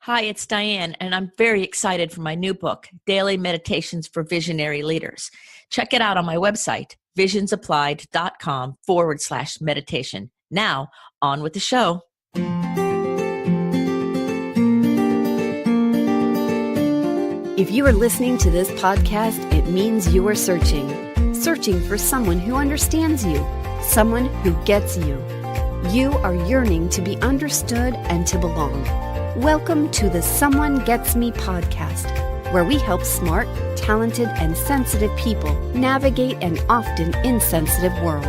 Hi, it's Diane, and I'm very excited for my new book, Daily Meditations for Visionary Leaders. Check it out on my website, visionsapplied.com/meditation. Now, on with the show. If you are listening to this podcast, it means you are searching for someone who understands you, someone who gets you. You are yearning to be understood and to belong. Welcome to the Someone Gets Me podcast, where we help smart, talented, and sensitive people navigate an often insensitive world.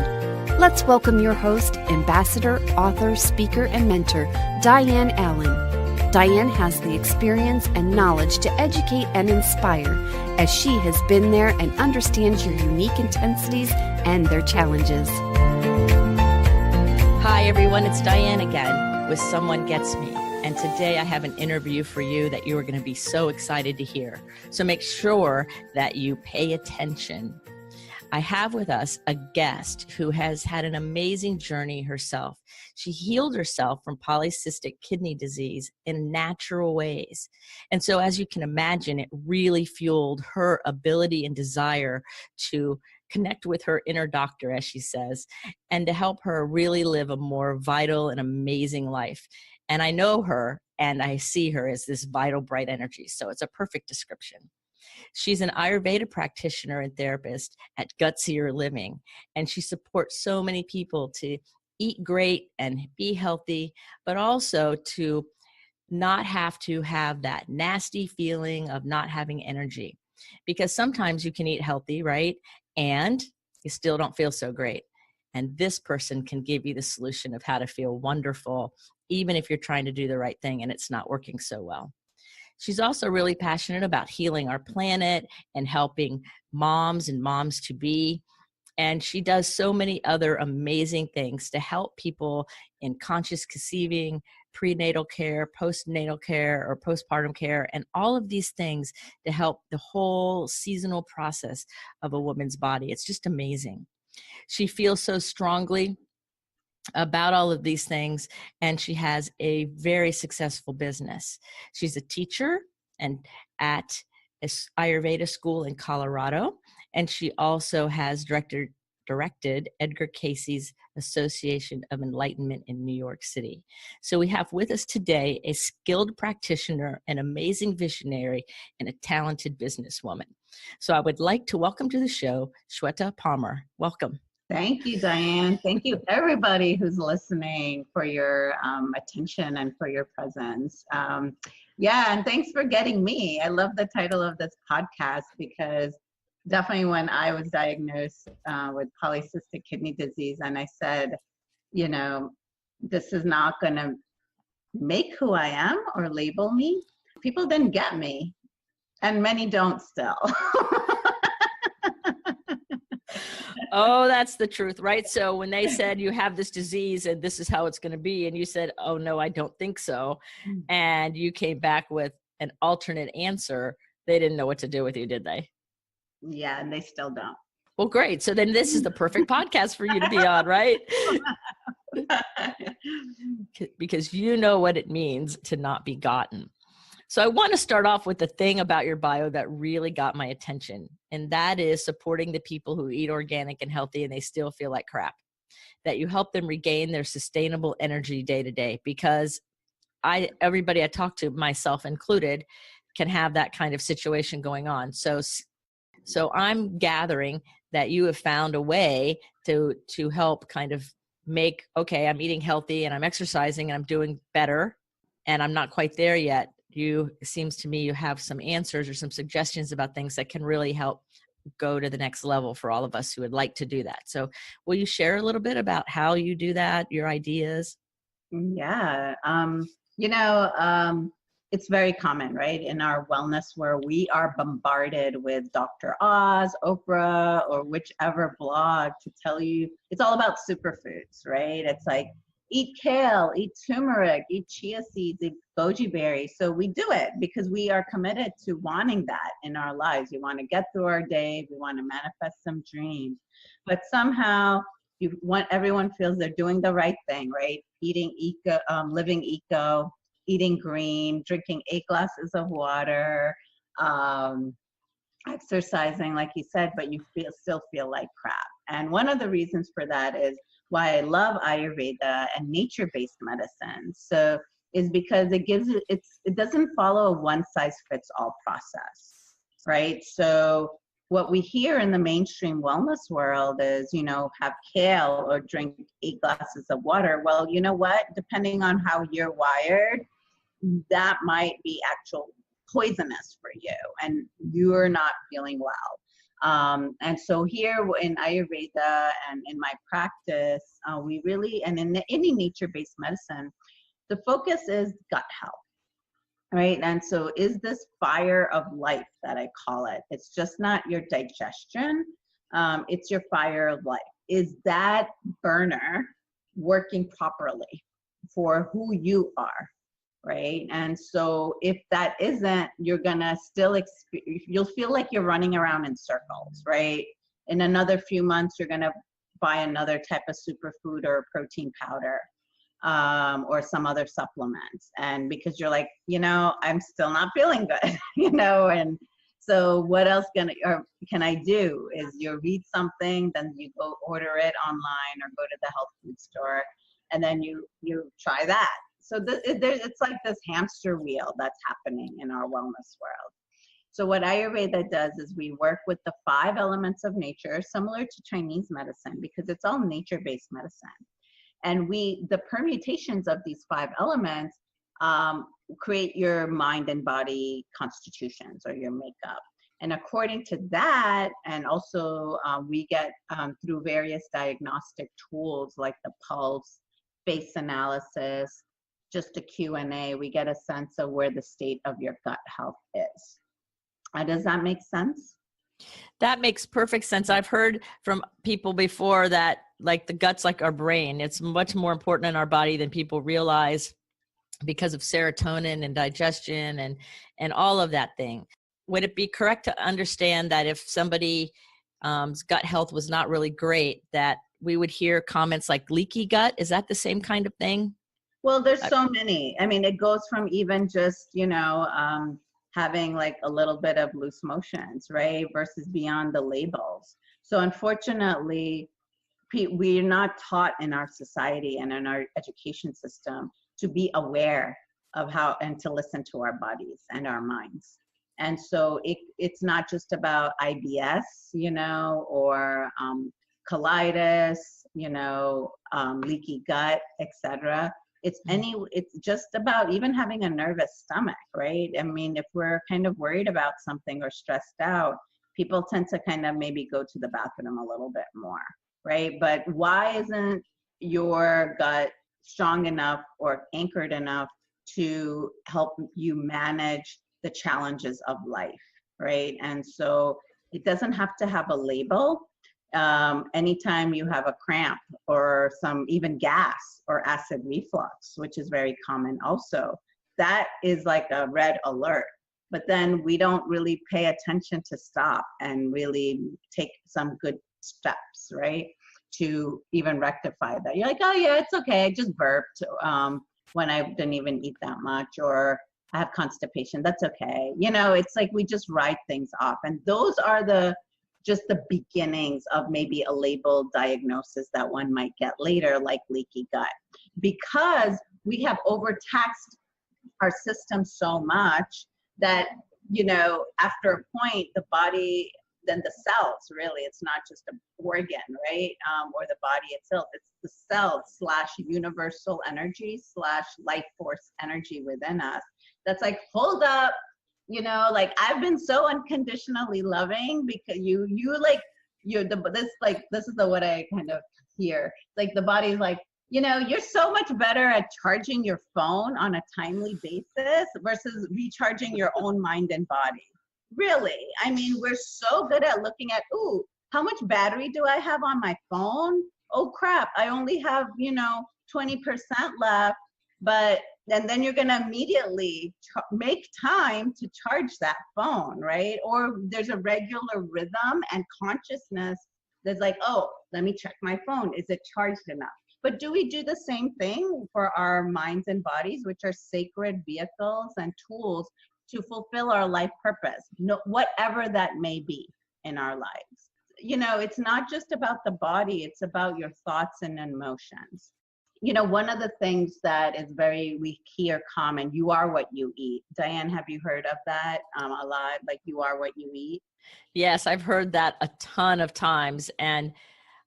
Let's welcome your host, ambassador, author, speaker, and mentor, Diane Allen. Diane has the experience and knowledge to educate and inspire, as she has been there and understands your unique intensities and their challenges. Hi, everyone. It's Diane again with Someone Gets Me. And today I have an interview for you that you are going to be so excited to hear. So make sure that you pay attention. I have with us a guest who has had an amazing journey herself. She healed herself from polycystic kidney disease in natural ways. And so as you can imagine, it really fueled her ability and desire to connect with her inner doctor, as she says, and to help her really live a more vital and amazing life. And I know her and I see her as this vital, bright energy. So it's a perfect description. She's an Ayurveda practitioner and therapist at Gutsier Living, and she supports so many people to eat great and be healthy, but also to not have to have that nasty feeling of not having energy. Because sometimes you can eat healthy, right? And you still don't feel so great. And this person can give you the solution of how to feel wonderful, even if you're trying to do the right thing and it's not working so well. She's also really passionate about healing our planet and helping moms and moms-to-be. And she does so many other amazing things to help people in conscious conceiving, prenatal care, postnatal care, or postpartum care, and all of these things to help the whole seasonal process of a woman's body. It's just amazing. She feels so strongly about all of these things, and she has a very successful business. She's a teacher and at an Ayurveda school in Colorado, and she also has directed Edgar Cayce's Association of Enlightenment in New York City. So we have with us today a skilled practitioner, an amazing visionary, and a talented businesswoman. So I would like to welcome to the show Shweta Parmar. Welcome. Thank you, Diane. Thank you, everybody who's listening, for your attention and for your presence. And thanks for getting me. I love the title of this podcast because definitely when I was diagnosed with polycystic kidney disease and I said, this is not going to make who I am or label me, people didn't get me, and many don't still. Oh, that's the truth, right? So when they said you have this disease and this is how it's going to be, and you said, oh, no, I don't think so, and you came back with an alternate answer, they didn't know what to do with you, did they? Yeah, and they still don't. Well, great. So then this is the perfect podcast for you to be on, right? Because you know what it means to not be gotten. So I want to start off with the thing about your bio that really got my attention, and that is supporting the people who eat organic and healthy and they still feel like crap, that you help them regain their sustainable energy day to day, because everybody I talk to, myself included, can have that kind of situation going on. So I'm gathering that you have found a way to help kind of make, okay, I'm eating healthy and I'm exercising and I'm doing better and I'm not quite there yet. It seems to me you have some answers or some suggestions about things that can really help go to the next level for all of us who would like to do that. So will you share a little bit about how you do that, your ideas? Yeah. It's very common, right, in our wellness where we are bombarded with Dr. Oz, Oprah, or whichever blog to tell you it's all about superfoods, right? It's like, eat kale, eat turmeric, eat chia seeds, eat goji berries. So we do it because we are committed to wanting that in our lives. We want to get through our day. We want to manifest some dreams. But somehow everyone feels they're doing the right thing, right? Eating eco, living eco, eating green, drinking 8 glasses of water, exercising, like you said, but you still feel like crap. And one of the reasons for that is why I love Ayurveda and nature-based medicine. So is because it doesn't follow a one-size-fits-all process, right? So what we hear in the mainstream wellness world is, have kale or drink 8 glasses of water. Well, you know what? Depending on how you're wired, that might be actual poisonous for you and you're not feeling well. And so here in Ayurveda and in my practice, we really, and in any nature-based medicine, the focus is gut health, right? And so is this fire of life that I call it? It's just not your digestion, it's your fire of life. Is that burner working properly for who you are? Right? And so if that isn't, you're gonna still you'll feel like you're running around in circles, right? In another few months, you're gonna buy another type of superfood or protein powder, or some other supplements. And because you're like, I'm still not feeling good, and so what else can I do is you read something, then you go order it online or go to the health food store, and then you try that. So it's like this hamster wheel that's happening in our wellness world. So what Ayurveda does is we work with the 5 elements of nature, similar to Chinese medicine, because it's all nature-based medicine. And the permutations of these 5 elements create your mind and body constitutions or your makeup. And according to that, and also we get through various diagnostic tools like the pulse, face analysis, just a Q&A, we get a sense of where the state of your gut health is. Does that make sense? That makes perfect sense. I've heard from people before that like the gut's like our brain. It's much more important in our body than people realize because of serotonin and digestion and all of that thing. Would it be correct to understand that if somebody's gut health was not really great, that we would hear comments like leaky gut? Is that the same kind of thing? Well, there's so many. I mean, it goes from even just, having like a little bit of loose motions, right? Versus beyond the labels. So unfortunately, we're not taught in our society and in our education system to be aware of how and to listen to our bodies and our minds. And so it's not just about IBS, or colitis, leaky gut, etc. It's just about even having a nervous stomach, right? I mean, if we're kind of worried about something or stressed out, people tend to kind of maybe go to the bathroom a little bit more, right? But why isn't your gut strong enough or anchored enough to help you manage the challenges of life, right? And so it doesn't have to have a label. Anytime you have a cramp or some even gas or acid reflux, which is very common also, that is like a red alert. But then we don't really pay attention to stop and really take some good steps, right? To even rectify that. You're like, oh yeah, it's okay, I just burped when I didn't even eat that much, or I have constipation, that's okay. It's like we just write things off. And those are just the beginnings of maybe a labeled diagnosis that one might get later, like leaky gut. Because we have overtaxed our system so much that, after a point, the body, then the cells, really, it's not just an organ, right? Or the body itself, it's the cells / universal energy / life force energy within us. That's like, hold up, like I've been so unconditionally loving because this is what I kind of hear. Like the body's like, you're so much better at charging your phone on a timely basis versus recharging your own mind and body. Really? I mean, we're so good at looking at, ooh, how much battery do I have on my phone? Oh crap, I only have, 20% left. And then you're going to immediately make time to charge that phone, right? Or there's a regular rhythm and consciousness that's like, oh, let me check my phone. Is it charged enough? But do we do the same thing for our minds and bodies, which are sacred vehicles and tools to fulfill our life purpose, whatever that may be in our lives? It's not just about the body, it's about your thoughts and emotions. One of the things that is we hear common, you are what you eat. Diane, have you heard of that a lot? Like, you are what you eat? Yes, I've heard that a ton of times. And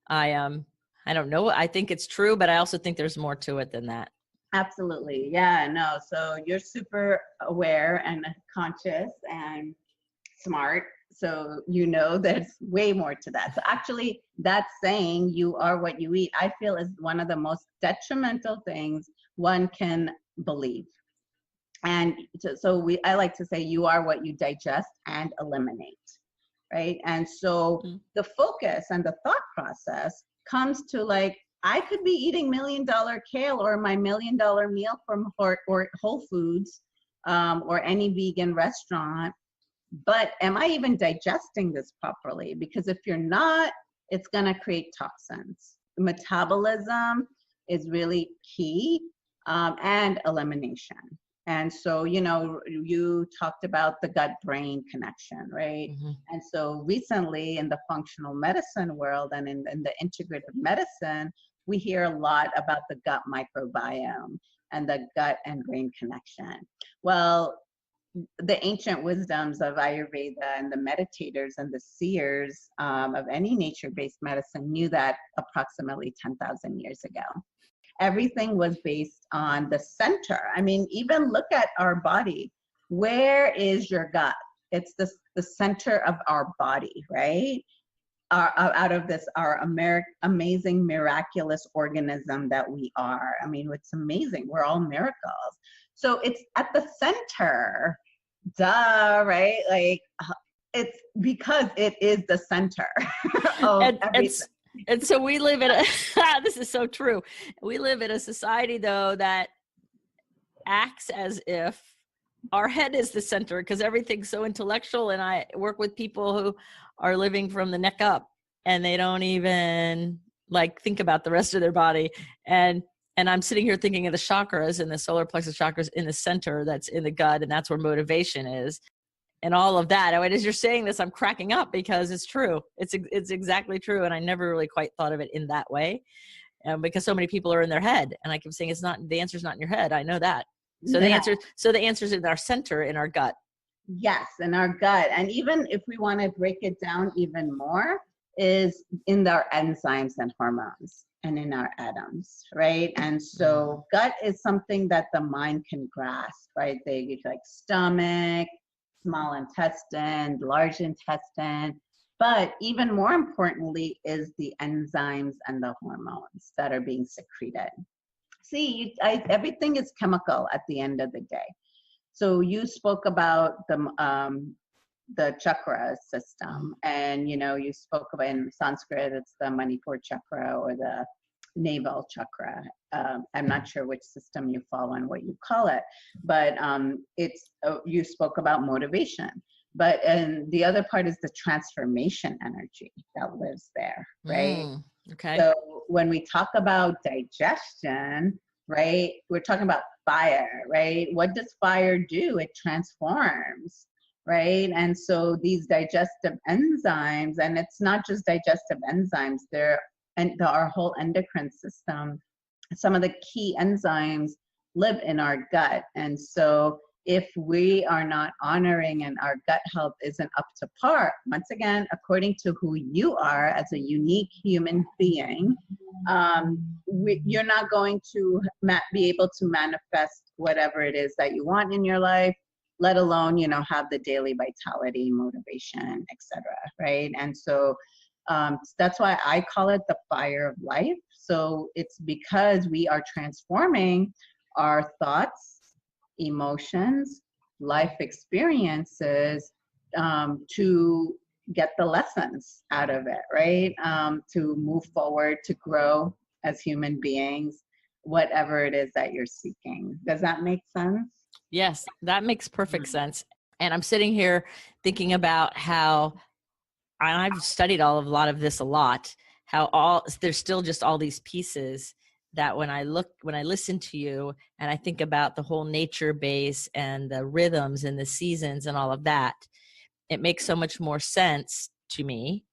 I don't know. I think it's true, but I also think there's more to it than that. Absolutely. Yeah, no. So you're super aware and conscious and smart. So there's way more to that. So actually, that saying, you are what you eat, I feel is one of the most detrimental things one can believe. And so I like to say, you are what you digest and eliminate, right? And so the focus and the thought process comes to, like, I could be eating $1 million kale or my $1 million meal from or Whole Foods or any vegan restaurant, but am I even digesting this properly? Because if you're not, it's going to create toxins. Metabolism is really key, and elimination. And so, you talked about the gut-brain connection, right? Mm-hmm. And so recently in the functional medicine world and in the integrative medicine, we hear a lot about the gut microbiome and the gut and brain connection. Well, the ancient wisdoms of Ayurveda and the meditators and the seers of any nature-based medicine knew that approximately 10,000 years ago. Everything was based on the center. I mean, even look at our body. Where is your gut? It's the center of our body, right? Out of this, our amazing, miraculous organism that we are. I mean, it's amazing. We're all miracles. So it's at the center, duh, right? Like, it's because it is the center of everything. And so we live in this is so true. We live in a society, though, that acts as if our head is the center because everything's so intellectual. And I work with people who are living from the neck up and they don't even think about the rest of their body. And I'm sitting here thinking of the chakras and the solar plexus chakras in the center, that's in the gut, and that's where motivation is. And all of that. And as you're saying this, I'm cracking up because it's true. It's exactly true. And I never really quite thought of it in that way, because so many people are in their head. And I keep saying the answer's not in your head. I know that. So the answer's in our center, in our gut. Yes, in our gut. And even if we want to break it down even more, is in our enzymes and hormones and in our atoms, right? And so gut is something that the mind can grasp, right? They like stomach, small intestine, large intestine, but even more importantly is the enzymes and the hormones that are being secreted. See, everything is chemical at the end of the day. So you spoke about the chakra system, and you spoke about, in Sanskrit it's the Manipur chakra or the navel chakra. I'm not sure which system you follow and what you call it, but you spoke about motivation. But and the other part is the transformation energy that lives there, right? Okay. So when we talk about digestion, right, we're talking about fire, right? What does fire do? It transforms, right? And so these digestive enzymes, and it's not just digestive enzymes, our whole endocrine system, some of the key enzymes live in our gut. And so if we are not honoring and our gut health isn't up to par, once again, according to who you are as a unique human being, you're not going to be able to manifest whatever it is that you want in your life, let alone, have the daily vitality, motivation, etc. Right? And so that's why I call it the fire of life. So it's because we are transforming our thoughts, emotions, life experiences to get the lessons out of it, right? To move forward, to grow as human beings, whatever it is that you're seeking. Does that make sense? Yes, that makes perfect sense. And I'm sitting here thinking about how, and I've studied a lot of this a lot, how there's still just all these pieces that when I listen to you and I think about the whole nature base and the rhythms and the seasons and all of that, it makes so much more sense to me,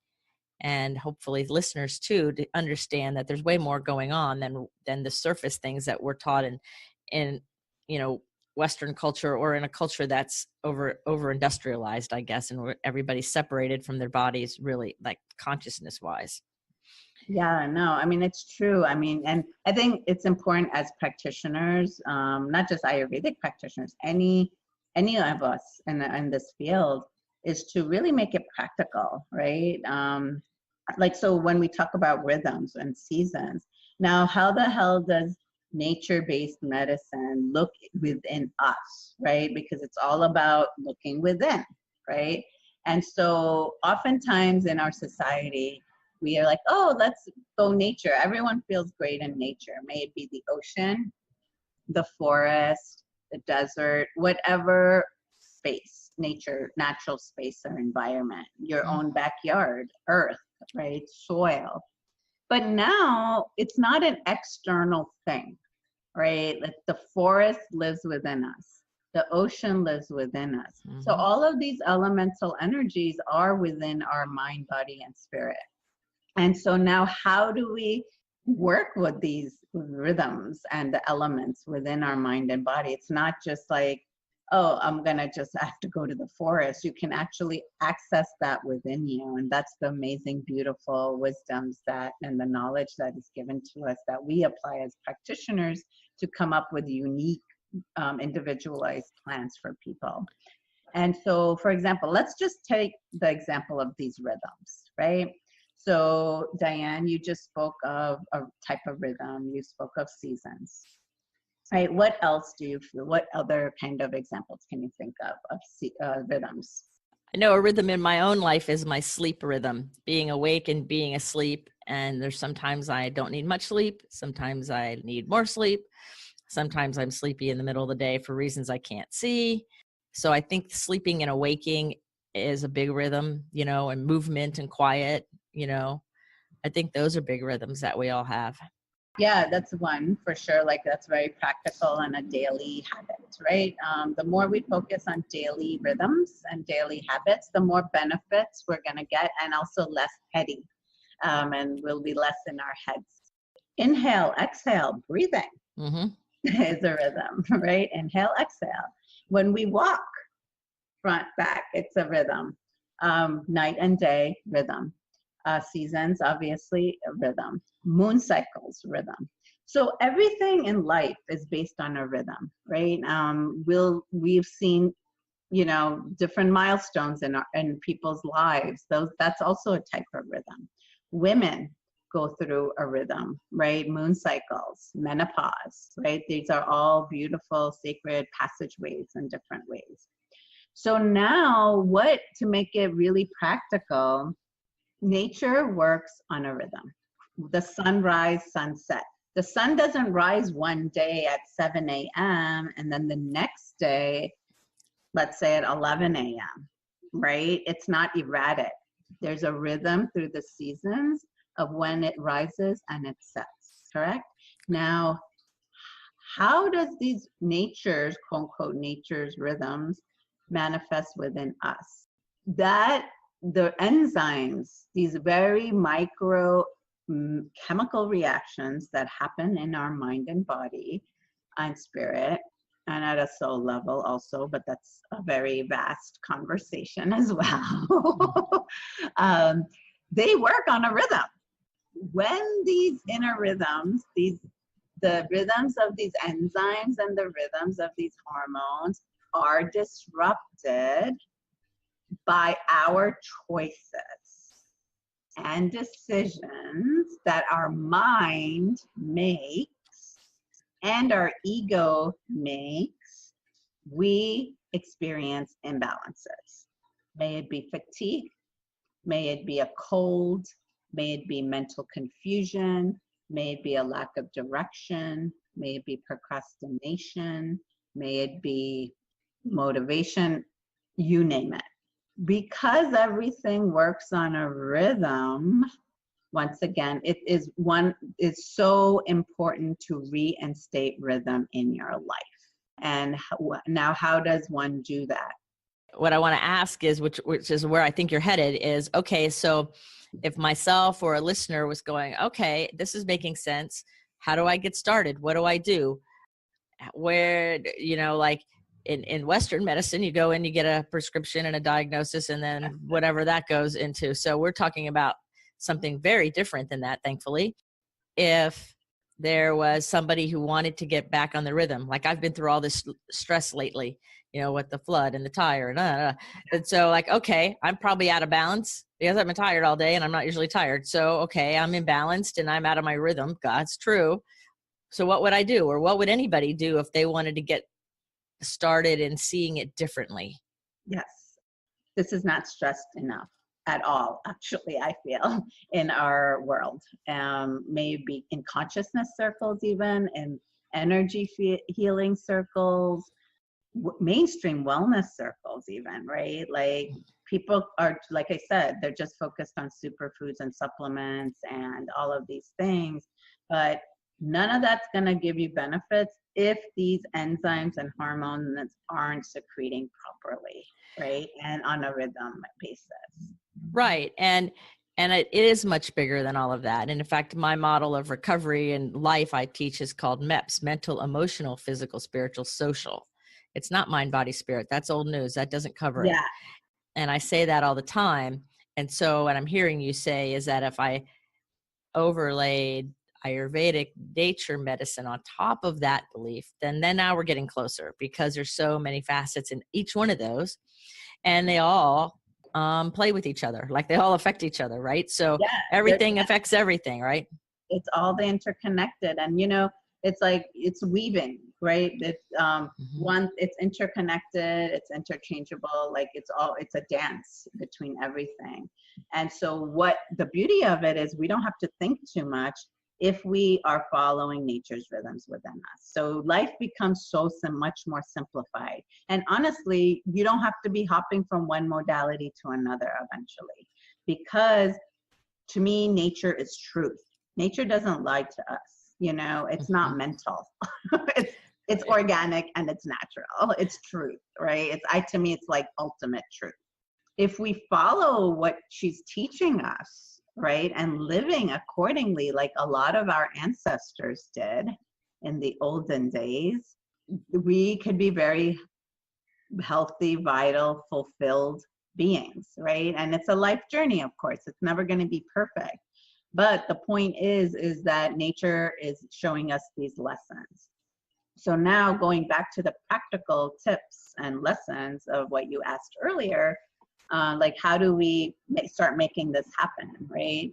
and hopefully listeners too, to understand that there's way more going on than the surface things that we're taught in Western culture, or in a culture that's over industrialized, I guess, and where everybody's separated from their bodies, really, like consciousness wise. Yeah, no, I mean, it's true. I mean, and I think it's important as practitioners, not just Ayurvedic practitioners, any of us in this field, is to really make it practical, right? Like, so when we talk about rhythms and seasons, now how the hell does nature-based medicine look within us, right? Because it's all about looking within, right? And so oftentimes in our society, we are like, oh, let's go nature. Everyone feels great in nature. May it be the ocean, the forest, the desert, whatever space, nature, natural space or environment, your own backyard, earth, right? Soil. But now it's not an external thing, right? Like the forest lives within us. The ocean lives within us. Mm-hmm. So all of these elemental energies are within our mind, body, and spirit. And so now how do we work with these rhythms and the elements within our mind and body? It's not just like, oh, I'm going to just have to go to the forest. You can actually access that within you. And that's the amazing, beautiful wisdoms and the knowledge that is given to us that we apply as practitioners to come up with unique, individualized plans for people. And so, for example, let's just take the example of these rhythms, right? So, Diane, you just spoke of a type of rhythm. You spoke of seasons, right? What else do you feel? What other kind of examples can you think of rhythms? I know a rhythm in my own life is my sleep rhythm, being awake and being asleep. And there's sometimes I don't need much sleep. Sometimes I need more sleep. Sometimes I'm sleepy in the middle of the day for reasons I can't see. So I think sleeping and awaking is a big rhythm, and movement and quiet. I think those are big rhythms that we all have. Yeah, that's one for sure. Like that's very practical and a daily habit, right? The more we focus on daily rhythms and daily habits, the more benefits we're going to get, and also less heady, and we'll be less in our heads. Inhale, exhale, breathing is a rhythm, right? Inhale, exhale. When we walk, front, back, it's a rhythm. Night and day, rhythm. Seasons, obviously, a rhythm. Moon cycles, rhythm. So everything in life is based on a rhythm, right? We've seen, different milestones in people's lives. That's also a type of rhythm. Women go through a rhythm, right? Moon cycles, menopause, right? These are all beautiful, sacred passageways in different ways. So now to make it really practical, nature works on a rhythm. The sunrise, sunset. The sun doesn't rise one day at 7 a.m. and then the next day, let's say at 11 a.m., right? It's not erratic. There's a rhythm through the seasons of when it rises and it sets, correct? Now, how does these nature's, quote unquote, nature's rhythms manifest within us? That the enzymes, these very micro chemical reactions that happen in our mind and body and spirit, and at a soul level also, but that's a very vast conversation as well. They work on a rhythm. When these inner rhythms, the rhythms of these enzymes and the rhythms of these hormones are disrupted by our choices and decisions that our mind makes and our ego makes, we experience imbalances. May it be fatigue, may it be a cold, may it be mental confusion, may it be a lack of direction, may it be procrastination, may it be motivation, you name it. Because everything works on a rhythm, once again, it's so important to reinstate rhythm in your life. And now, how does one do that? What I want to ask is, which is where I think you're headed, is, okay, so if myself or a listener was going, okay, this is making sense. How do I get started? What do I do? Where, like in Western medicine, you go in, you get a prescription and a diagnosis, and then whatever that goes into. So we're talking about something very different than that, thankfully. If there was somebody who wanted to get back on the rhythm, like I've been through all this stress lately, with the flood and the tire and so like, okay, I'm probably out of balance because I've been tired all day and I'm not usually tired. So, okay, I'm imbalanced and I'm out of my rhythm. God's true. So what would I do, or what would anybody do if they wanted to get started in seeing it differently? Yes, this is not stressed enough at all, actually, I feel, in our world. Maybe in consciousness circles, even in energy healing circles, mainstream wellness circles even, right? Like people are, like I said, they're just focused on superfoods and supplements and all of these things, but none of that's going to give you benefits if these enzymes and hormones aren't secreting properly, right? And on a rhythm basis. Right. And it is much bigger than all of that. And in fact, my model of recovery and life I teach is called MEPS, mental, emotional, physical, spiritual, social. It's not mind, body, spirit. That's old news. That doesn't cover it. And I say that all the time. And so what I'm hearing you say is that if I overlaid Ayurvedic nature medicine on top of that belief, then now we're getting closer, because there's so many facets in each one of those, and they all play with each other, like they all affect each other, right? So everything affects everything, right? It's all interconnected, and it's like it's weaving, right? It's it's interconnected, it's interchangeable, like it's a dance between everything. And so what the beauty of it is, we don't have to think too much if we are following nature's rhythms within us. So life becomes much more simplified. And honestly, you don't have to be hopping from one modality to another eventually, because to me, nature is truth. Nature doesn't lie to us. It's not mental. it's organic and it's natural. It's truth, right? To me, it's like ultimate truth. If we follow what she's teaching us, right, and living accordingly, like a lot of our ancestors did in the olden days, we could be very healthy, vital, fulfilled beings, right? And it's a life journey, of course. It's never going to be perfect. But the point is that nature is showing us these lessons. So now going back to the practical tips and lessons of what you asked earlier, like how do we start making this happen, right?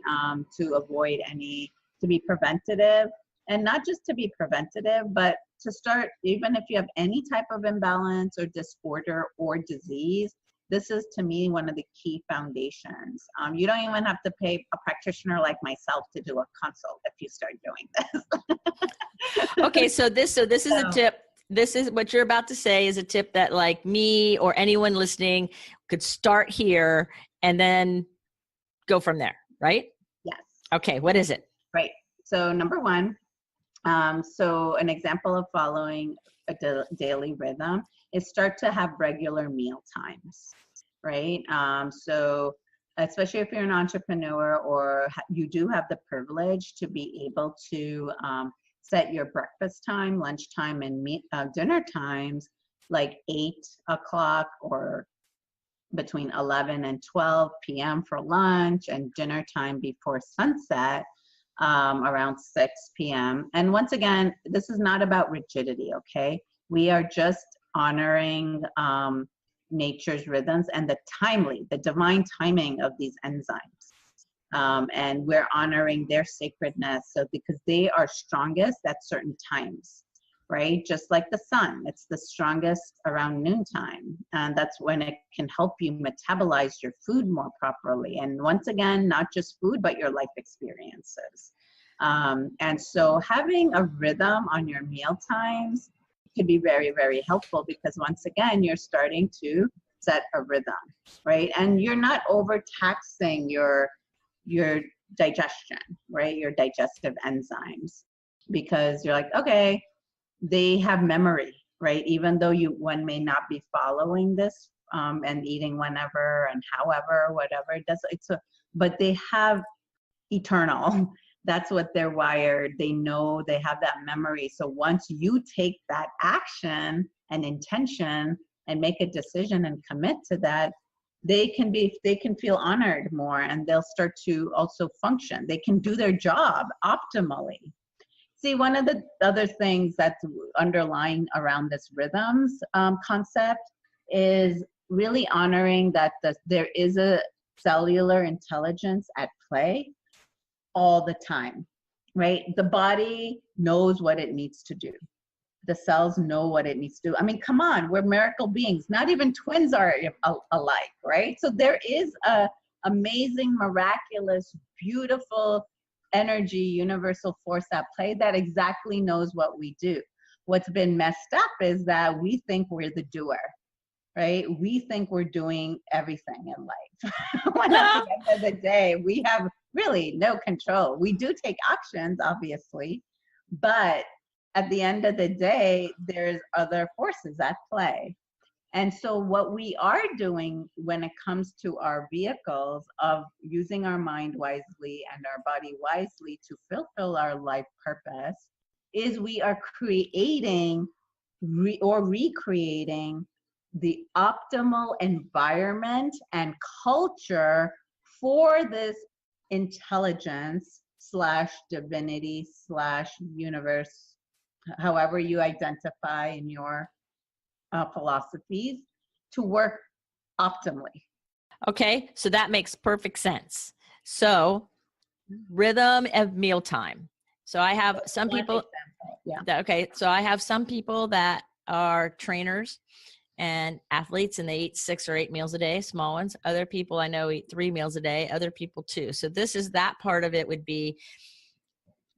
To avoid to be preventative, and not just to be preventative, but to start, even if you have any type of imbalance or disorder or disease, this is, to me, one of the key foundations. You don't even have to pay a practitioner like myself to do a consult if you start doing this. Okay, so this is a tip. This is what you're about to say is a tip that, like me or anyone listening, could start here and then go from there, right? Yes. Okay, what is it? Right. So number one, so an example of following a daily rhythm is start to have regular meal times, right? So especially if you're an entrepreneur or you do have the privilege to be able to set your breakfast time, lunch time, and dinner times like 8 o'clock or between 11 and 12 p.m. for lunch, and dinner time before sunset around 6 p.m. And once again, this is not about rigidity, okay? We are just honoring nature's rhythms and the divine timing of these enzymes. And we're honoring their sacredness, so because they are strongest at certain times, right? Just like the sun, it's the strongest around noontime. And that's when it can help you metabolize your food more properly. And once again, not just food, but your life experiences. And so having a rhythm on your meal times can be very, very helpful, because once again, you're starting to set a rhythm, right? And you're not overtaxing your digestion, right? Your digestive enzymes, because you're like, okay, they have memory, right? Even though one may not be following this and eating whenever and however, whatever it does, but they have eternal. That's what they're wired. They know, they have that memory. So once you take that action and intention and make a decision and commit to that, they can feel honored more, and they'll start to also function. They can do their job optimally. See, one of the other things that's underlying around this rhythms concept is really honoring that there is a cellular intelligence at play all the time, right? The body knows what it needs to do. The cells know what it needs to do. I mean, come on, we're miracle beings. Not even twins are alike, right? So there is a amazing, miraculous, beautiful energy, universal force at play that exactly knows what we do. What's been messed up is that we think we're the doer, right? We think we're doing everything in life. When at the end of the day, we have really no control. We do take actions, obviously, but at the end of the day, there's other forces at play. And so what we are doing when it comes to our vehicles of using our mind wisely and our body wisely to fulfill our life purpose is we are creating or recreating the optimal environment and culture for this intelligence / divinity / universe, however you identify in your philosophies, to work optimally. Okay, so that makes perfect sense. So rhythm of mealtime. So I have some people, okay, so I have some people that are trainers and athletes, and they eat 6 or 8 meals a day, small ones. Other people I know eat 3 meals a day, other people 2. So that part of it would be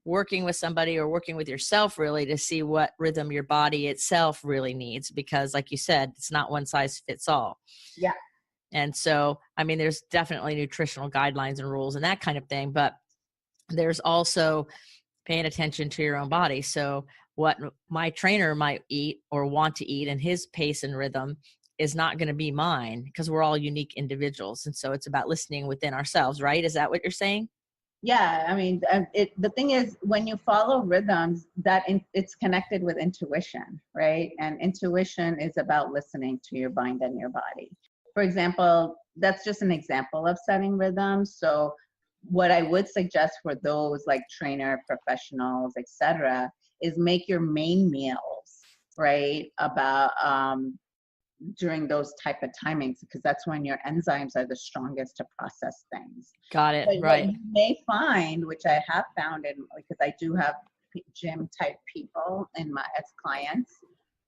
working with somebody or working with yourself really to see what rhythm your body itself really needs, because like you said, it's not one size fits all. Yeah. And so, I mean, there's definitely nutritional guidelines and rules and that kind of thing, but there's also paying attention to your own body. So what my trainer might eat or want to eat and his pace and rhythm is not going to be mine, because we're all unique individuals. And so it's about listening within ourselves, right? Is that what you're saying? Yeah, I mean, the thing is, when you follow rhythms, it's connected with intuition, right? And intuition is about listening to your mind and your body. For example, that's just an example of setting rhythms. So what I would suggest for those like trainer professionals, etc., is make your main meals, right, about during those type of timings, because that's when your enzymes are the strongest to process things. Got it. But right. What you may find, which I have found, because I do have gym type people as clients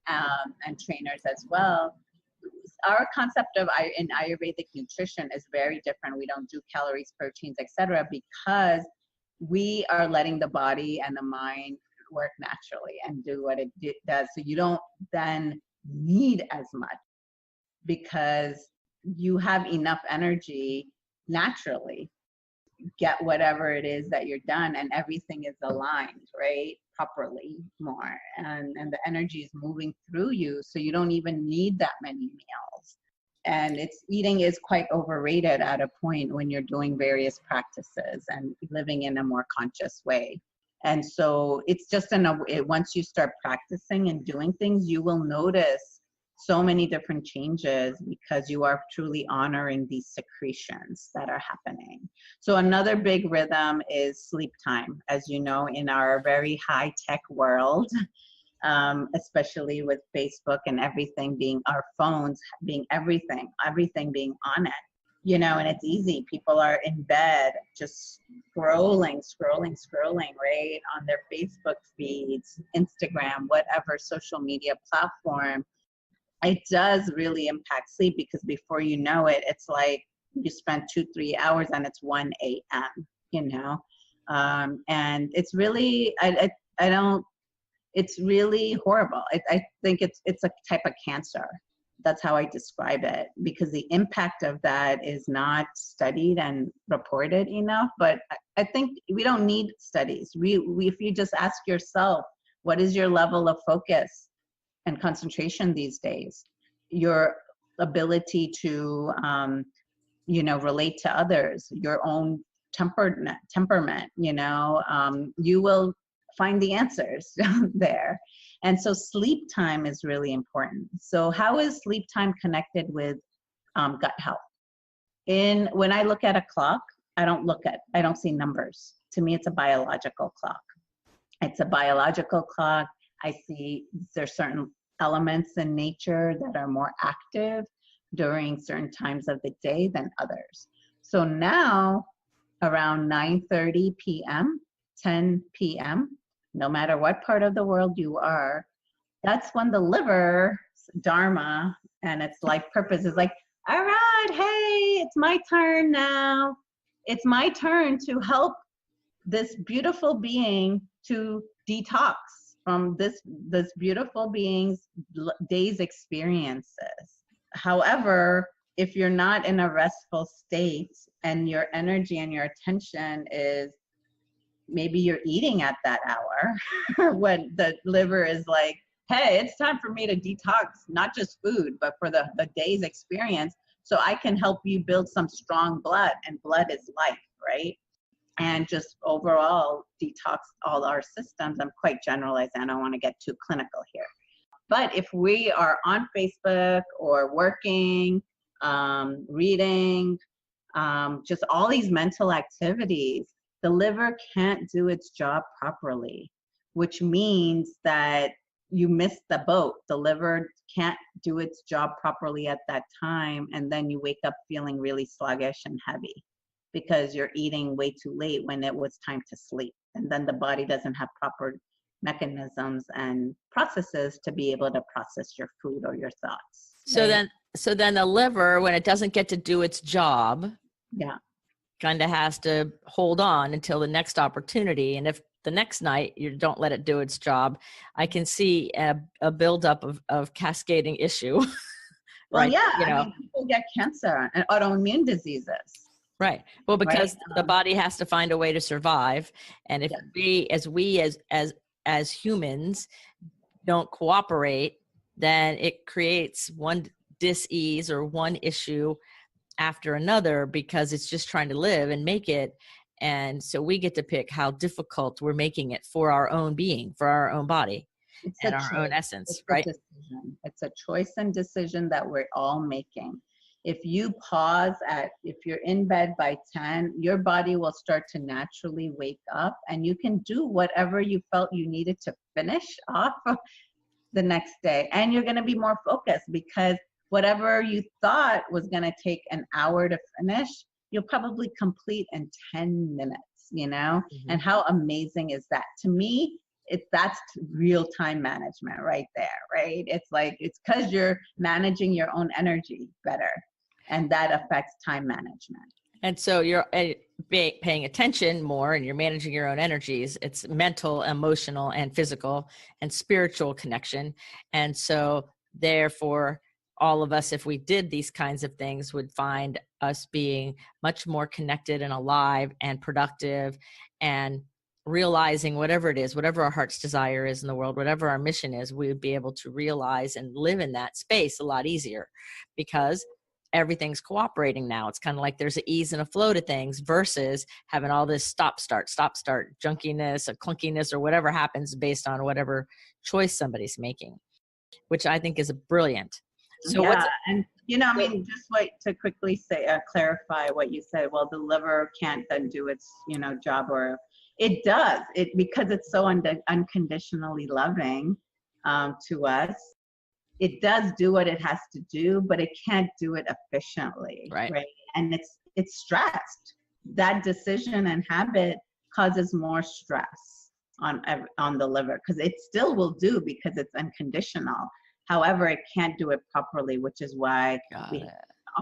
and trainers as well, our concept of in Ayurvedic nutrition is very different. We don't do calories, proteins, etc., because we are letting the body and the mind work naturally and do what it does. So you don't then need as much, because you have enough energy naturally. Get whatever it is that you're done, and everything is aligned, right, properly more, and the energy is moving through you, so you don't even need that many meals. And eating is quite overrated at a point when you're doing various practices and living in a more conscious way. And so it's just once you start practicing and doing things, you will notice so many different changes, because you are truly honoring these secretions that are happening. So another big rhythm is sleep time. As you know, in our very high-tech world, especially with Facebook and everything being, our phones being everything being on it, and it's easy. People are in bed just scrolling, right, on their Facebook feeds, Instagram, whatever social media platform. It does really impact sleep, because before you know it, it's like you spent 2-3 hours and it's 1 a.m., and it's really, it's really horrible. I think it's a type of cancer. That's how I describe it, because the impact of that is not studied and reported enough, but I think we don't need studies. If you just ask yourself, what is your level of focus and concentration these days? Your ability to, relate to others, your own temperament, you will find the answers there. And so sleep time is really important. So how is sleep time connected with gut health? When I look at a clock, I don't see numbers. To me, it's a biological clock. It's a biological clock. I see there's certain elements in nature that are more active during certain times of the day than others. So now around 9:30 p.m., 10 p.m., no matter what part of the world you are, that's when the liver's dharma and its life purpose is like, all right, hey, it's my turn now. It's my turn to help this beautiful being to detox from this beautiful being's day's experiences. However, if you're not in a restful state and your energy and your attention is, maybe you're eating at that hour when the liver is like, hey, it's time for me to detox, not just food, but for the day's experience, so I can help you build some strong blood, and blood is life, right? And just overall detox all our systems. I'm quite generalized, and I don't want to get too clinical here. But if we are on Facebook or working, reading, just all these mental activities, the liver can't do its job properly, which means that you miss the boat. The liver can't do its job properly at that time, and then you wake up feeling really sluggish and heavy because you're eating way too late when it was time to sleep. And then the body doesn't have proper mechanisms and processes to be able to process your food or your thoughts. So then the liver, when it doesn't get to do its job, kind of has to hold on until the next opportunity. And if the next night you don't let it do its job, I can see a buildup of cascading issue. Well, right? I mean, people get cancer and autoimmune diseases. Right. Well, because the body has to find a way to survive. And if we as humans don't cooperate, then it creates one dis-ease or one issue after another, because it's just trying to live and make it. And so we get to pick how difficult we're making it for our own being, for our own body, and our own essence, right? It's a choice and decision that we're all making. If you if you're in bed by 10, your body will start to naturally wake up, and you can do whatever you felt you needed to finish off the next day. And you're going to be more focused, because whatever you thought was going to take an hour to finish, you'll probably complete in 10 minutes, Mm-hmm. And how amazing is that? To me, that's real time management right there, right? It's like, it's because you're managing your own energy better, and that affects time management. And so you're paying attention more, and you're managing your own energies. It's mental, emotional, and physical and spiritual connection. And so therefore, all of us, if we did these kinds of things, would find us being much more connected and alive and productive, and realizing whatever it is, whatever our heart's desire is in the world, whatever our mission is, we would be able to realize and live in that space a lot easier, because everything's cooperating now. It's kind of like there's an ease and a flow to things versus having all this stop, start, junkiness, or clunkiness, or whatever happens based on whatever choice somebody's making, which I think is brilliant. So just to quickly say, clarify what you said. Well, the liver can't then do its, job, or it does because it's so unconditionally loving to us. It does do what it has to do, but it can't do it efficiently, right? And it's stressed. That decision and habit causes more stress on the liver, because it still will do because it's unconditional. However, it can't do it properly, which is why we have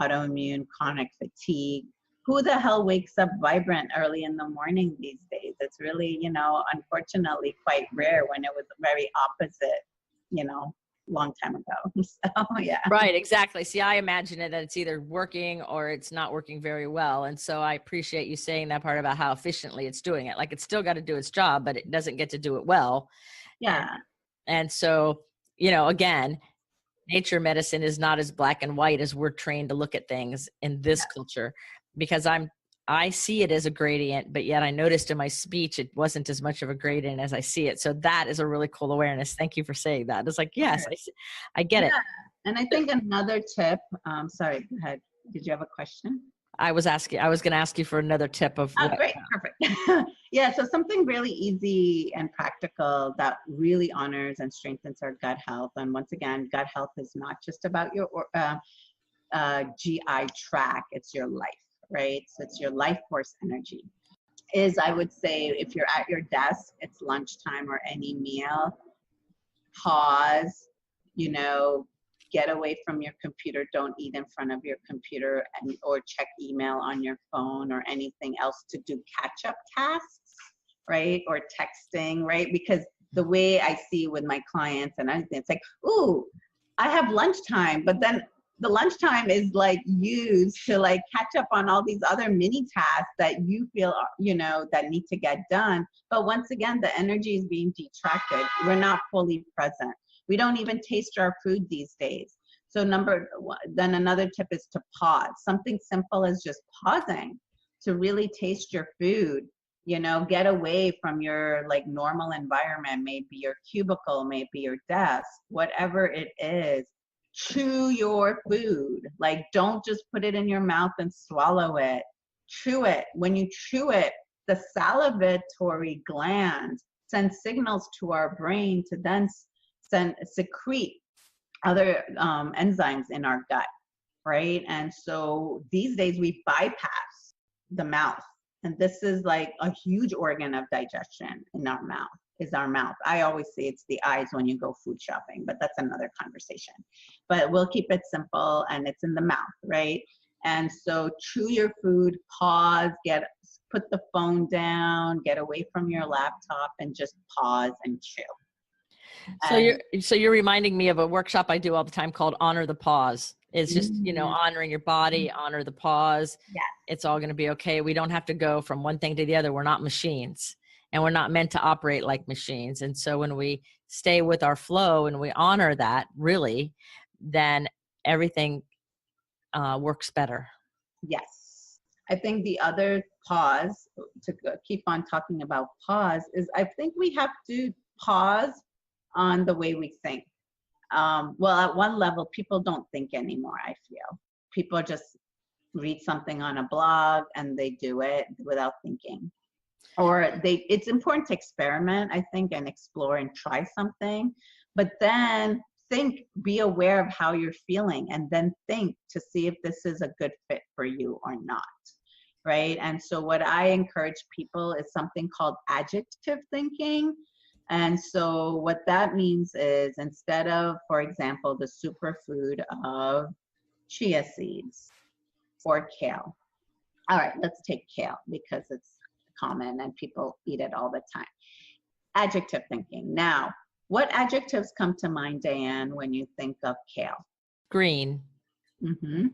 autoimmune chronic fatigue. Who the hell wakes up vibrant early in the morning these days? It's really, unfortunately quite rare, when it was very opposite, long time ago. So yeah. Right, exactly. See, I imagine it that it's either working or it's not working very well. And so I appreciate you saying that part about how efficiently it's doing it. Like it's still got to do its job, but it doesn't get to do it well. Yeah. And so, again, nature medicine is not as black and white as we're trained to look at things in this culture, because I see it as a gradient, but yet I noticed in my speech, it wasn't as much of a gradient as I see it. So that is a really cool awareness. Thank you for saying that. It's like, yes, I get it. And I think another tip, sorry, go ahead. Did you have a question? I was going to ask you for another tip of what. Great, perfect. Yeah, so something really easy and practical that really honors and strengthens our gut health. And once again, gut health is not just about your GI tract, it's your life, right? So it's your life force energy. I would say, if you're at your desk, it's lunchtime or any meal, pause, get away from your computer. Don't eat in front of your computer or check email on your phone or anything else to do catch-up tasks, right? Or texting, right? Because the way I see with my clients and everything, it's like, ooh, I have lunchtime, but then the lunchtime is like used to like catch up on all these other mini tasks that you feel, that need to get done. But once again, the energy is being detracted. We're not fully present. We don't even taste our food these days. So then another tip is to pause. Something simple as just pausing to really taste your food, get away from your like normal environment, maybe your cubicle, maybe your desk, whatever it is. Chew your food. Like, don't just put it in your mouth and swallow it. Chew it. When you chew it, the salivatory gland sends signals to our brain to then secrete other enzymes in our gut, right? And so these days we bypass the mouth. And this is like a huge organ of digestion in our mouth. Is our mouth. I always say it's the eyes when you go food shopping, but that's another conversation. But we'll keep it simple, and it's in the mouth, right? And so chew your food, pause, put the phone down, get away from your laptop, and just pause and chew. So you're reminding me of a workshop I do all the time called Honor the Pause. It's just, honoring your body, honor the pause. Yes. It's all going to be okay. We don't have to go from one thing to the other. We're not machines. And we're not meant to operate like machines. And so when we stay with our flow and we honor that, really, then everything works better. Yes. I think the other pause, to keep on talking about pause, is I think we have to pause on the way we think. Well, at one level, people don't think anymore, I feel. People just read something on a blog and they do it without thinking. Or it's important to experiment, I think, and explore and try something, but then be aware of how you're feeling, and then think to see if this is a good fit for you or not, right? And so what I encourage people is something called adjective thinking. And so what that means is, instead of, for example, the superfood of chia seeds or kale. All right, let's take kale because it's common and people eat it all the time. Adjective thinking. Now, what adjectives come to mind, Diane, when you think of kale? Green. Mm-hmm.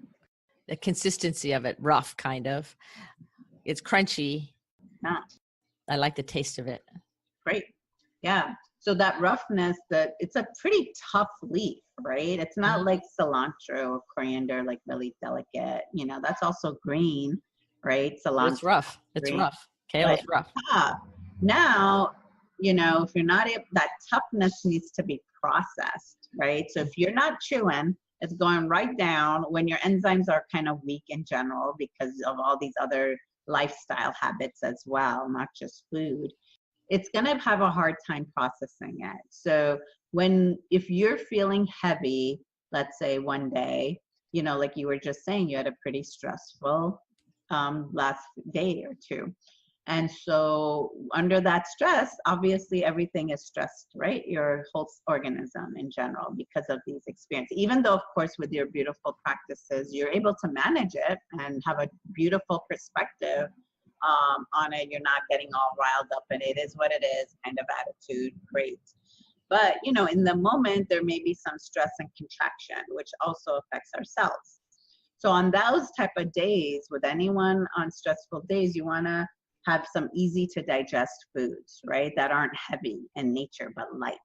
The consistency of it, rough kind of. It's crunchy. Yeah. I like the taste of it. Great. Yeah. So that roughness, it's a pretty tough leaf, right? It's not like cilantro or coriander, like really delicate. That's also green, right? Cilantro. It's rough. It's rough. Kale is rough. Now, if you're not able, that toughness needs to be processed, right? So if you're not chewing, it's going right down when your enzymes are kind of weak in general because of all these other lifestyle habits as well, not just food. It's going to have a hard time processing it. So if you're feeling heavy, let's say one day, like you were just saying, you had a pretty stressful last day or two. And so under that stress, obviously everything is stressed, right? Your whole organism in general because of these experiences. Even though, of course, with your beautiful practices, you're able to manage it and have a beautiful perspective on it. You're not getting all riled up and it is what it is kind of attitude. Great. But, you know, in the moment, there may be some stress and contraction, which also affects our cells. So on those type of days, with anyone on stressful days, you want to have some easy to digest foods, right? That aren't heavy in nature, but light.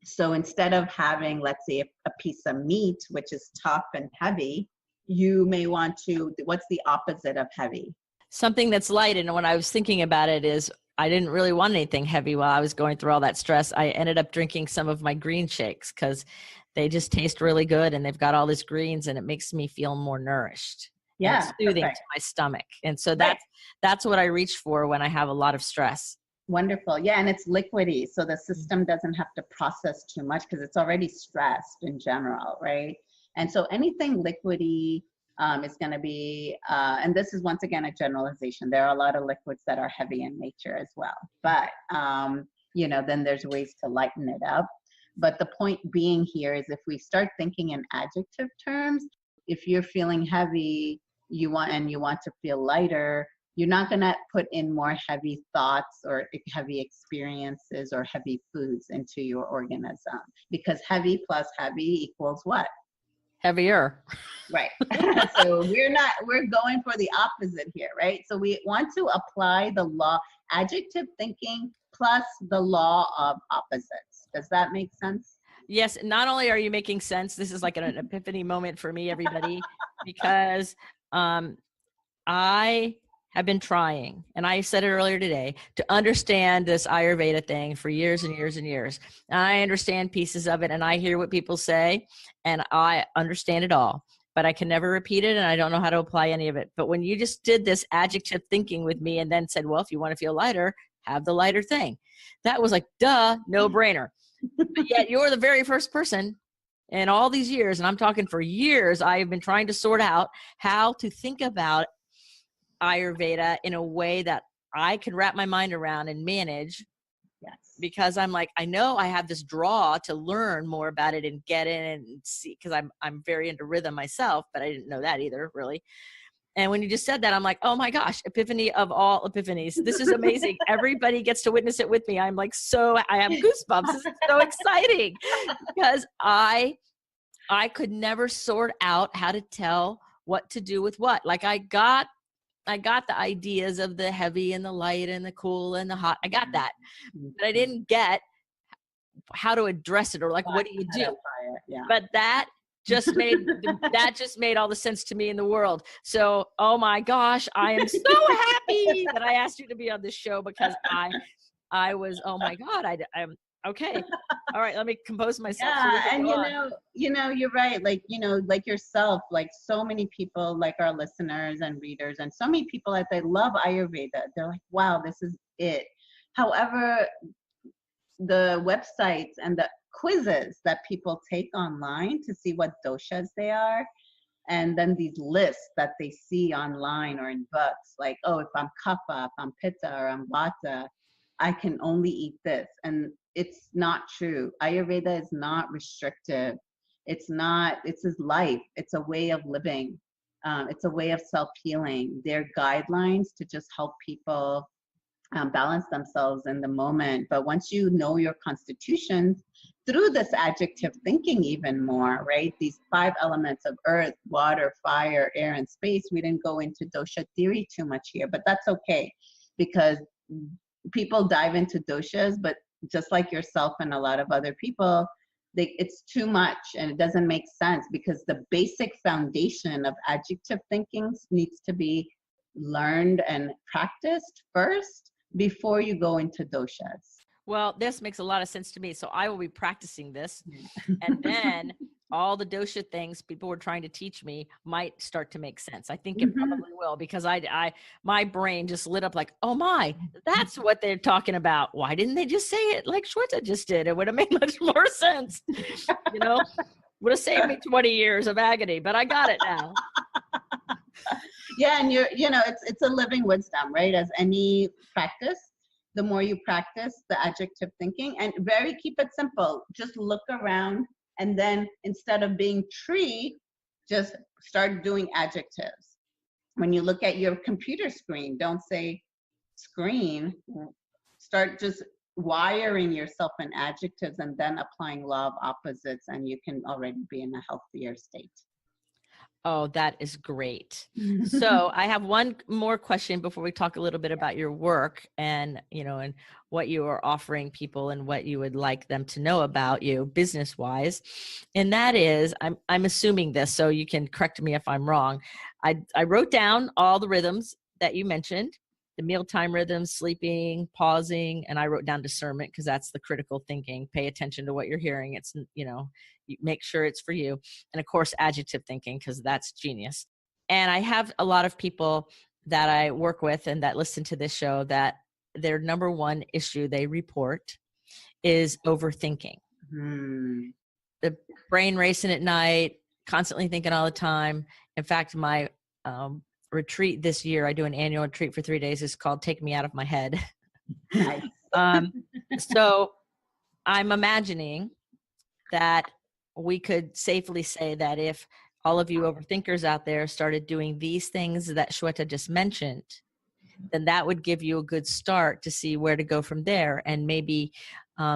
So instead of having, let's say, a piece of meat, which is tough and heavy, you may want to, what's the opposite of heavy? Something that's light. And when I was thinking about it is I didn't really want anything heavy while I was going through all that stress. I ended up drinking some of my green shakes because they just taste really good and they've got all this greens and it makes me feel more nourished. Yeah, and it's soothing perfect. to my stomach. And so Right. that's what I reach for when I have a lot of stress. Wonderful. Yeah, and it's liquidy, so the system doesn't have to process too much because it's already stressed in general, right? And so anything liquidy is going to be, and this is once again a generalization. There are a lot of liquids that are heavy in nature as well, but you know, then there's ways to lighten it up. But the point being here is if we start thinking in adjective terms, if you're feeling heavy, you want to feel lighter, you're not going to put in more heavy thoughts or heavy experiences or heavy foods into your organism, because heavy plus heavy equals what? Heavier. Right. So we're going for the opposite here, right? So we want to apply the law, adjective thinking plus the law of opposites. Does that make sense? Yes. Not only are you making sense, this is like an epiphany moment for me, everybody, because I have been trying, and I said it earlier today, to understand this Ayurveda thing for years and years and years. And I understand pieces of it, and I hear what people say, and I understand it all, but I can never repeat it, and I don't know how to apply any of it. But when you just did this adjective thinking with me and then said, well, if you want to feel lighter, have the lighter thing. That was like, duh, no brainer. But yet you're the very first person in all these years, and I'm talking for years, I have been trying to sort out how to think about Ayurveda in a way that I can wrap my mind around and manage. Yes. Because I'm like, I know I have this draw to learn more about it and get in and see, because I'm very into rhythm myself, but I didn't know that either, really. And when you just said that, I'm like, oh my gosh, epiphany of all epiphanies. This is amazing. Everybody gets to witness it with me. I'm like, I have goosebumps. This is so exciting because I could never sort out how to tell what to do with what. Like I got the ideas of the heavy and the light and the cool and the hot. I got that, but I didn't get how to address it or like, what do you do? Yeah. But that just made all the sense to me in the world. So, oh my gosh, I am so happy that I asked you to be on this show because I was, oh my God, I'm okay. All right, let me compose myself. Yeah, and you know, you're right. Like, you know, like yourself, like so many people, like our listeners and readers, and so many people that they love Ayurveda. They're like, wow, this is it. However, the websites and the quizzes that people take online to see what doshas they are, and then these lists that they see online or in books, like, oh, if I'm kapha, if I'm pitta, or I'm vata, I can only eat this. And it's not true. Ayurveda is not restrictive. It's his life. It's a way of living. It's a way of self-healing. They're guidelines to just help people balance themselves in the moment. But once you know your constitution through this adjective thinking even more, right? These 5 elements of earth, water, fire, air, and space. We didn't go into dosha theory too much here, but that's okay because people dive into doshas, but just like yourself and a lot of other people, it's too much and it doesn't make sense because the basic foundation of adjective thinking needs to be learned and practiced first before you go into doshas. Well, this makes a lot of sense to me. So I will be practicing this. And then all the dosha things people were trying to teach me might start to make sense. I think it probably will because my brain just lit up like, oh my, that's what they're talking about. Why didn't they just say it like Shweta just did? It would have made much more sense. You know, would have saved me 20 years of agony, but I got it now. Yeah, and it's a living wisdom, right? As any practice, the more you practice the adjective thinking, and keep it simple. Just look around, and then instead of being tree, just start doing adjectives. When you look at your computer screen, don't say screen. Start just wiring yourself in adjectives and then applying law of opposites, and you can already be in a healthier state. Oh, that is great. So I have one more question before we talk a little bit about your work and, and what you are offering people and what you would like them to know about you business wise. And that is, I'm assuming this, so you can correct me if I'm wrong. I wrote down all the rhythms that you mentioned, the mealtime rhythms, sleeping, pausing, and I wrote down discernment because that's the critical thinking. Pay attention to what you're hearing. It's, you make sure it's for you. And of course, adjective thinking, because that's genius. And I have a lot of people that I work with and that listen to this show that their number one issue they report is overthinking. The brain racing at night, constantly thinking all the time. In fact, my retreat this year, I do an annual retreat for 3 days. It's called Take Me Out of My Head. Nice. So I'm imagining that we could safely say that if all of you overthinkers out there started doing these things that Shweta just mentioned, then that would give you a good start to see where to go from there. And maybe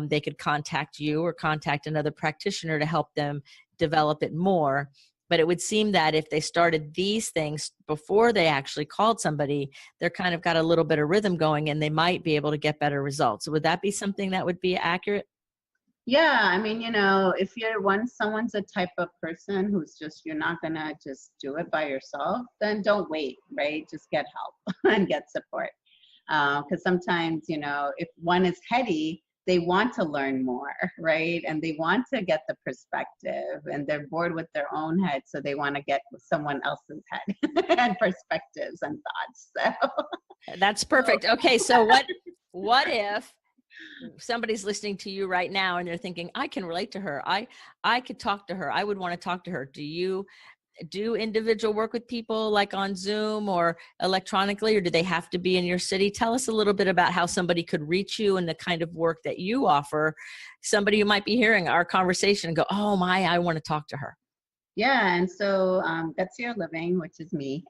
they could contact you or contact another practitioner to help them develop it more. But it would seem that if they started these things before they actually called somebody, they're kind of got a little bit of rhythm going and they might be able to get better results. Would that be something that would be accurate? Yeah, I mean, if someone's a type of person who's you're not gonna just do it by yourself, then don't wait, right? Just get help and get support. Because sometimes, if one is heady, they want to learn more, right? And they want to get the perspective and they're bored with their own head. So they want to get someone else's head and perspectives and thoughts. So that's perfect. Okay. So what if somebody's listening to you right now and they're thinking, I can relate to her. I could talk to her. I would want to talk to her. Do you do individual work with people like on Zoom or electronically, or do they have to be in your city? Tell us a little bit about how somebody could reach you and the kind of work that you offer. Somebody who might be hearing our conversation and go, oh my, I want to talk to her. Yeah, and so Gutsier Living, which is me,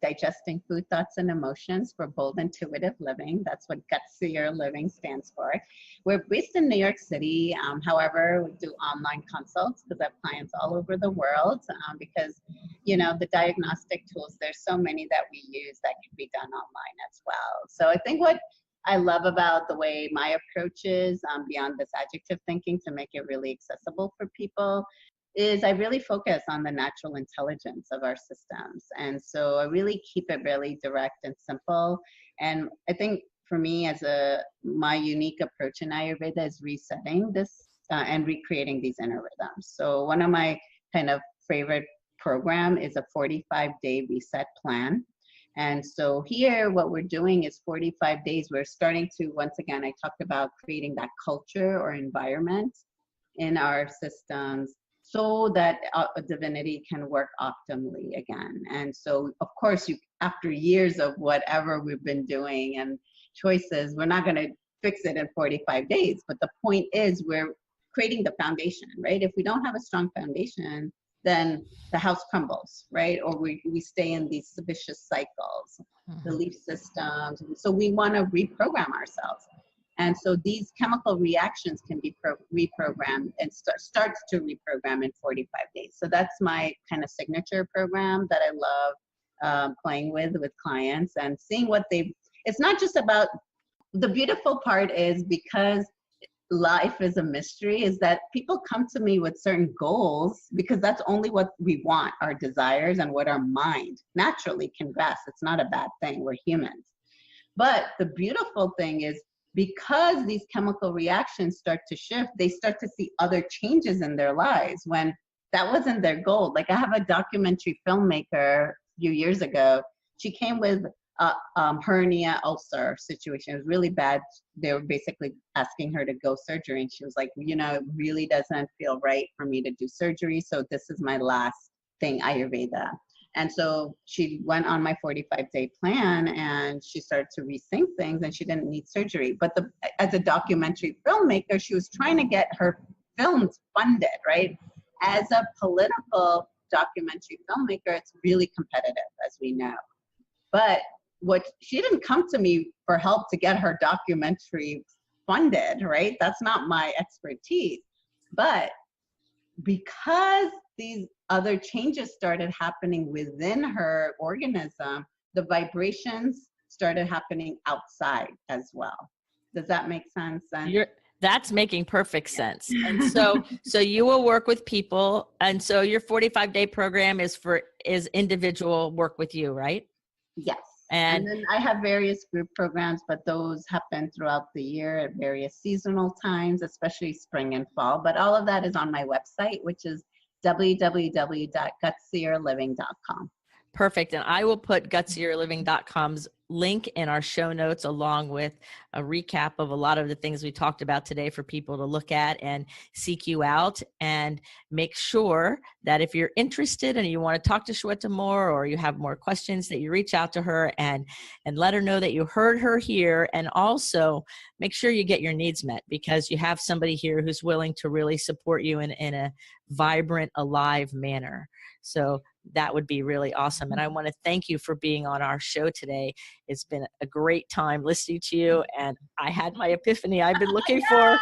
digesting food, thoughts, and emotions for bold, intuitive living. That's what Gutsier Living stands for. We're based in New York City. However, we do online consults because I have clients all over the world because, the diagnostic tools, there's so many that we use that can be done online as well. So I think what I love about the way my approach is beyond this adjective thinking to make it really accessible for people is I really focus on the natural intelligence of our systems. And so I really keep it really direct and simple. And I think for me my unique approach in Ayurveda is resetting this and recreating these inner rhythms. So one of my kind of favorite program is a 45-day reset plan. And so here, what we're doing is 45 days. We're starting to, once again, I talked about creating that culture or environment in our systems so that a divinity can work optimally again. And so, of course, after years of whatever we've been doing and choices, we're not going to fix it in 45 days. But the point is we're creating the foundation, right? If we don't have a strong foundation, then the house crumbles, right? Or we stay in these vicious cycles, belief systems. So we want to reprogram ourselves. And so these chemical reactions can be reprogrammed and starts to reprogram in 45 days. So that's my kind of signature program that I love playing with clients and seeing what it's not just about, the beautiful part is because life is a mystery, is that people come to me with certain goals because that's only what we want, our desires and what our mind naturally can grasp. It's not a bad thing. We're humans. But the beautiful thing is because these chemical reactions start to shift, they start to see other changes in their lives when that wasn't their goal. Like I have a documentary filmmaker a few years ago. She came with a hernia ulcer situation. It was really bad. They were basically asking her to go surgery. And she was like, it really doesn't feel right for me to do surgery. So this is my last thing, Ayurveda. And so she went on my 45-day plan and she started to rethink things and she didn't need surgery. But as a documentary filmmaker, she was trying to get her films funded, right? As a political documentary filmmaker, it's really competitive, as we know. But she didn't come to me for help to get her documentary funded, right? That's not my expertise. But because these other changes started happening within her organism, the vibrations started happening outside as well. Does that make sense? That's making perfect sense. And so you will work with people. And so your 45-day program is individual work with you, right? Yes. And then I have various group programs, but those happen throughout the year at various seasonal times, especially spring and fall. But all of that is on my website, which is www.gutsierliving.com. Perfect. And I will put gutsierliving.com's link in our show notes, along with a recap of a lot of the things we talked about today for people to look at and seek you out. And make sure that if you're interested and you want to talk to Shweta more, or you have more questions, that you reach out to her and let her know that you heard her here. And also make sure you get your needs met, because you have somebody here who's willing to really support you in a vibrant, alive manner. So that would be really awesome. And I want to thank you for being on our show today. It's been a great time listening to you. And I had my epiphany I've been looking for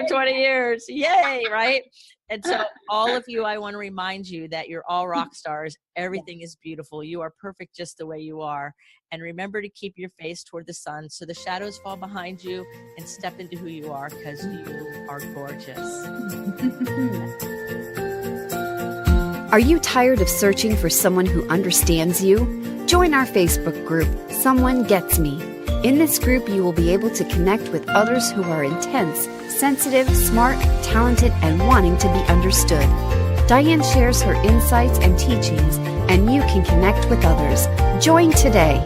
20 years. Yay, right? And so all of you, I want to remind you that you're all rock stars. Everything is beautiful. You are perfect just the way you are. And remember to keep your face toward the sun so the shadows fall behind you, and step into who you are, because you are gorgeous. Are you tired of searching for someone who understands you? Join our Facebook group, Someone Gets Me. In this group, you will be able to connect with others who are intense, sensitive, smart, talented, and wanting to be understood. Diane shares her insights and teachings, and you can connect with others. Join today.